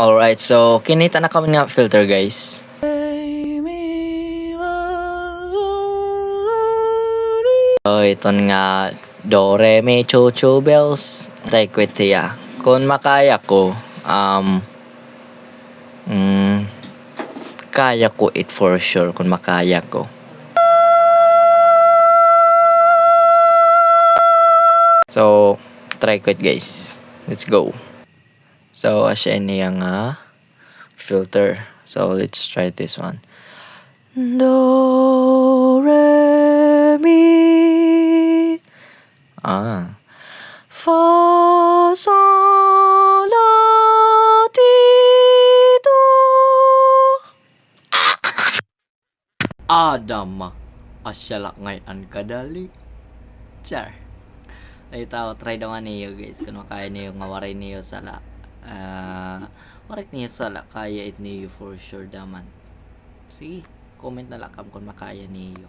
Alright, so kinita na kami nga filter guys. So ito nga do re mi cho cho bells request ya. Kung makaya ko kaya ko it for sure kung makaya ko. So try ko it guys. Let's go. So asya niya nga filter. So let's try this one. Do re mi fa sol la ti do. Adama asya ngayon kadali. Char. Ay tao try naman niyo guys kung makaya niyo nga waray niyo sala. Waray niyo sala kaya it niyo for sure daman. Sige, comment na lang kung makaya niyo.